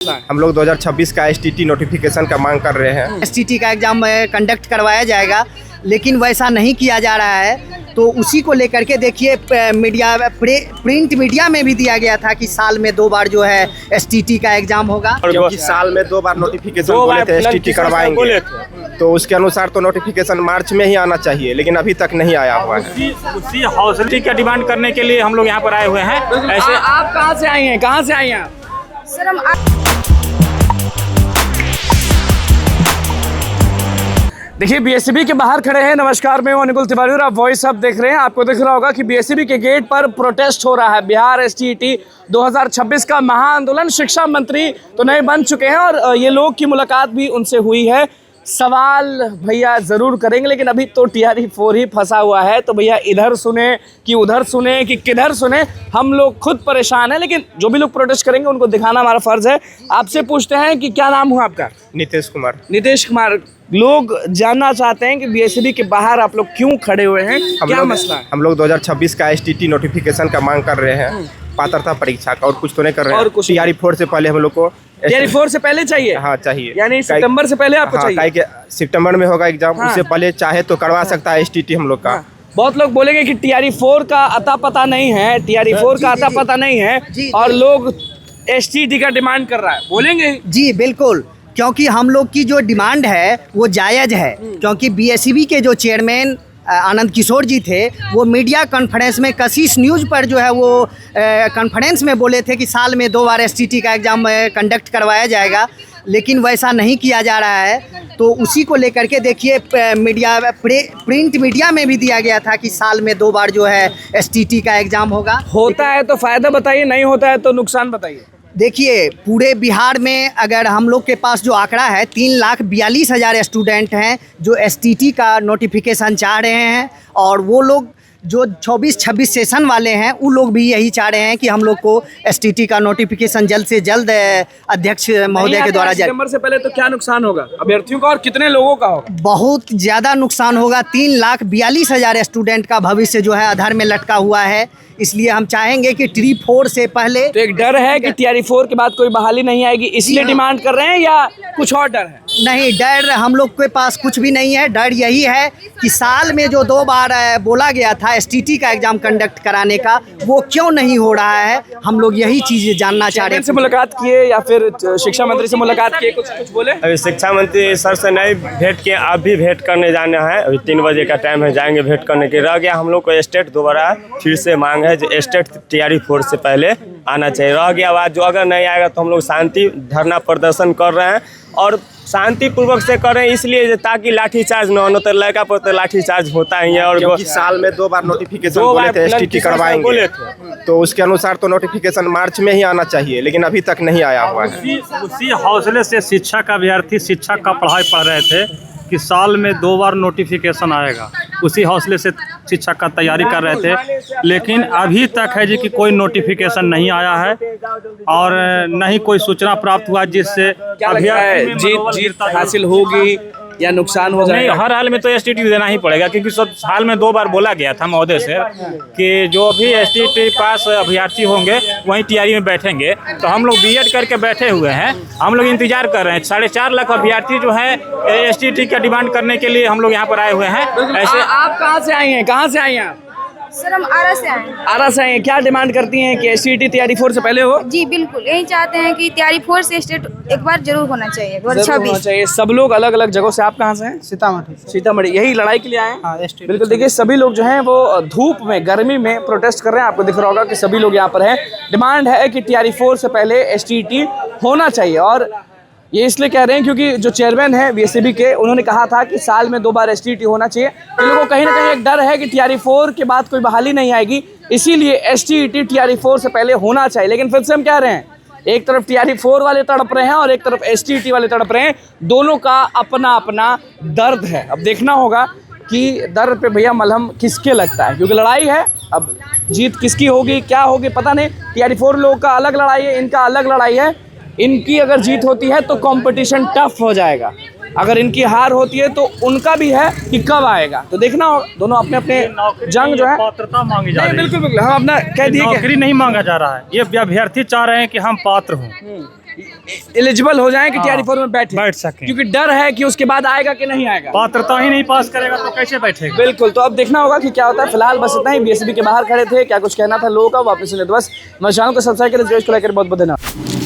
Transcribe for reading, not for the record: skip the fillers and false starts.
हम लोग 2026 का एसटीटी नोटिफिकेशन का मांग कर रहे हैं। एसटीटी का एग्ज़ाम कंडक्ट करवाया जाएगा, लेकिन वैसा नहीं किया जा रहा है। तो उसी को लेकर के देखिए मीडिया प्रिंट मीडिया में भी दिया गया था कि साल में 2 बार जो है एसटीटी का एग्ज़ाम होगा। क्योंकि साल में 2 बार नोटिफिकेशन बोले थे एसटीटी करवाएंगे, तो उसके अनुसार तो नोटिफिकेशन मार्च में ही आना चाहिए, लेकिन अभी तक नहीं आया हुआ है। उसी हौसले का डिमांड करने के लिए हम लोग यहाँ पर आए हुए हैं। ऐसे आप कहाँ से आई हैं? कहाँ से आई हैं आप? सर हम देखिए बीएससीबी के बाहर खड़े हैं। नमस्कार, मैं हूं अनुकुल तिवारी और आप वॉइस अब देख रहे हैं। आपको दिख रहा होगा कि बीएससीबी के गेट पर प्रोटेस्ट हो रहा है। बिहार एसटीईटी 2026 का महाआंदोलन। शिक्षा मंत्री तो नए बन चुके हैं और ये लोग की मुलाकात भी उनसे हुई है। सवाल भैया ज़रूर करेंगे, लेकिन अभी तो TRE 4 ही फंसा हुआ है। तो भैया इधर सुने कि उधर सुने कि किधर सुने, हम लोग खुद परेशान हैं। लेकिन जो भी लोग प्रोटेस्ट करेंगे उनको दिखाना हमारा फ़र्ज़ है। आपसे पूछते हैं कि क्या नाम हुआ आपका? नीतीश कुमार। नीतीश कुमार। लोग जानना चाहते हैं कि बीएससीबी के बाहर आप लोग क्यों खड़े हुए हैं, क्या मसला है? हम लोग 2026 का एसटीटी नोटिफिकेशन का मांग कर रहे हैं, पात्रता परीक्षा का, और कुछ तो नहीं कर रहे हैं। और कुछ TRE 4 से पहले हम लोग को TRE 4 से पहले चाहिए? हाँ चाहिए, यानी सितंबर से पहले आपको चाहिए? चाहिए। सितंबर में होगा एग्जाम, उससे पहले चाहे तो करवा सकता है एसटीटी हम लोग का। बहुत लोग बोलेंगे कि TRE 4 का अता पता नहीं है, TRE 4 का अता पता नहीं है और लोग एसटीटी का डिमांड कर रहा है, बोलेंगे? जी बिल्कुल, क्योंकि हम लोग की जो डिमांड है वो जायज़ है। क्योंकि बीएससीबी के जो चेयरमैन आनंद किशोर जी थे, वो मीडिया कॉन्फ्रेंस में कशिश न्यूज़ पर जो है वो कॉन्फ्रेंस में बोले थे कि साल में 2 बार एसटीटी का एग्ज़ाम कंडक्ट करवाया जाएगा, लेकिन वैसा नहीं किया जा रहा है। तो उसी को लेकर के देखिए मीडिया प्रिंट मीडिया में भी दिया गया था कि साल में 2 बार जो है एसटीटी का एग्ज़ाम होगा। होता है तो फ़ायदा बताइए, नहीं होता है तो नुकसान बताइए। देखिए पूरे बिहार में अगर हम लोग के पास जो आंकड़ा है 3,42,000 स्टूडेंट हैं जो एसटीटी का नोटिफिकेशन चाह रहे हैं, और वो लोग जो 24-26 सेशन वाले हैं वो लोग भी यही चाह रहे हैं कि हम लोग को एसटीटी का नोटिफिकेशन जल्द से जल्द अध्यक्ष महोदय के द्वारा सितंबर से पहले। तो क्या नुकसान होगा अभ्यर्थियों का और कितने लोगों का होगा? बहुत ज़्यादा नुकसान होगा। 3,42,000 स्टूडेंट का भविष्य जो है आधार में लटका हुआ है। इसलिए हम चाहेंगे कि TRE 4 से पहले। तो एक डर है कि TRE 4 के बाद कोई बहाली नहीं आएगी, इसलिए डिमांड कर रहे हैं, या कुछ और डर है? नहीं, डर हम लोग के पास कुछ भी नहीं है। डर यही है कि साल में जो 2 बार बोला गया था एसटीटी का एग्जाम कंडक्ट कराने का, वो क्यों नहीं हो रहा है। हम लोग यही चीज़ जानना चाह रहे हैं। से मुलाकात किए या फिर शिक्षा मंत्री से मुलाकात किए, कुछ बोले? अभी शिक्षा मंत्री सर से नहीं भेंट किए, अब भी भेंट करने जाना है। अभी 3 बजे का टाइम है, जाएंगे भेंट करने के। रह गया हम लोग को स्टेट दोबारा फिर से मांग है, जो स्टेट TRE 4 से पहले आना चाहिए। रह गया बात, जो अगर नहीं आएगा तो हम लोग शांति धरना प्रदर्शन कर रहे हैं, और शांतिपूर्वक से करें इसलिए ताकि लाठीचार्ज न हो। तो लड़का पर तो लाठीचार्ज होता ही है। और क्योंकि साल में 2 बार नोटिफिकेशन बोले थे एसटीटी करवाएंगे, तो उसके अनुसार तो नोटिफिकेशन मार्च में ही आना चाहिए, लेकिन अभी तक नहीं आया हुआ है। उसी हौसले से शिक्षा का अभ्यर्थी शिक्षा का पढ़ाई पढ़ रहे थे कि साल में 2 बार नोटिफिकेशन आएगा। उसी हौसले से शिक्षा का तैयारी कर रहे थे, लेकिन अभी तक है जी कि कोई नोटिफिकेशन नहीं आया है और न ही कोई सूचना प्राप्त हुआ जिससे जीत हासिल होगी या नुकसान हो जाएगा। नहीं, हर हाल में तो एसटीटी देना ही पड़ेगा, क्योंकि सब साल में 2 बार बोला गया था महोदय से कि जो भी एसटीटी पास अभ्यर्थी होंगे वहीं TRE में बैठेंगे। तो हम लोग BEd करके बैठे हुए हैं, हम लोग इंतजार कर रहे हैं। 4.5 लाख अभ्यर्थी जो है एसटीटी का डिमांड करने के लिए हम लोग यहाँ पर आए हुए हैं। ऐसे आप कहाँ से आई हैं? कहाँ से आई हैं आप? सर हम आरा से आए हैं। आरा से आई हैं। क्या डिमांड करती हैं कि एसटीटी TRE 4 से पहले हो? जी बिल्कुल, यही चाहते हैं कि TRE 4 से स्टेट एक बार जरूर होना चाहिए। 2026 सब लोग अलग अलग जगहों से। आप कहाँ से हैं? सीतामढ़ी। यही लड़ाई के लिए आए हैं? बिल्कुल। देखिए सभी लोग जो हैं वो धूप में, गर्मी में प्रोटेस्ट कर रहे हैं। आपको दिख रहा होगा कि सभी लोग यहाँ पर हैं। डिमांड है कि TRE 4 से पहले एसटीटी होना चाहिए, और ये इसलिए कह रहे हैं क्योंकि जो चेयरमैन है बीएससीबी के, उन्होंने कहा था कि साल में 2 बार एसटीटी होना चाहिए। इन लोगों को कहीं ना कहीं एक डर है कि TRE 4 के बाद कोई बहाली नहीं आएगी, इसीलिए एसटीटी TRE 4 से पहले होना चाहिए। लेकिन फिर से हम कह रहे हैं, एक तरफ TRE 4 वाले तड़प रहे हैं और एक तरफ एसटीटी वाले तड़प रहे हैं। दोनों का अपना अपना दर्द है। अब देखना होगा कि दर्द पे भैया मलहम किसके लगता है, क्योंकि लड़ाई है। अब जीत किसकी होगी, क्या होगी, पता नहीं। TRE 4 लोगों का अलग लड़ाई है, इनका अलग लड़ाई है। इनकी अगर जीत होती है तो कंपटीशन टफ हो जाएगा, अगर इनकी हार होती है तो उनका भी है कि कब आएगा। तो देखना होगा, दोनों अपने अपने जंग जो है पात्रता मांगी जा रही है। बिल्कुल बिल्कुल, हम अपना कह दिए नौकरी नहीं मांगा जा रहा है, ये अभ्यर्थी चाह रहे हैं कि हम पात्र हों। एलिजिबल हो जाएं कि टीआरई 4 में बैठ सकें। क्योंकि डर है कि उसके बाद आएगा कि नहीं आएगा। पात्रता ही नहीं पास करेगा तो कैसे बैठेगा। बिल्कुल, तो अब देखना होगा कि क्या होता है। फिलहाल बस इतना ही। बीएसबी के बाहर खड़े थे, क्या कुछ कहना था लोगों का वो आपने सुने। तो बस मैं चैनल को सब्सक्राइब करें, को लेकर बहुत बहुत धन्यवाद।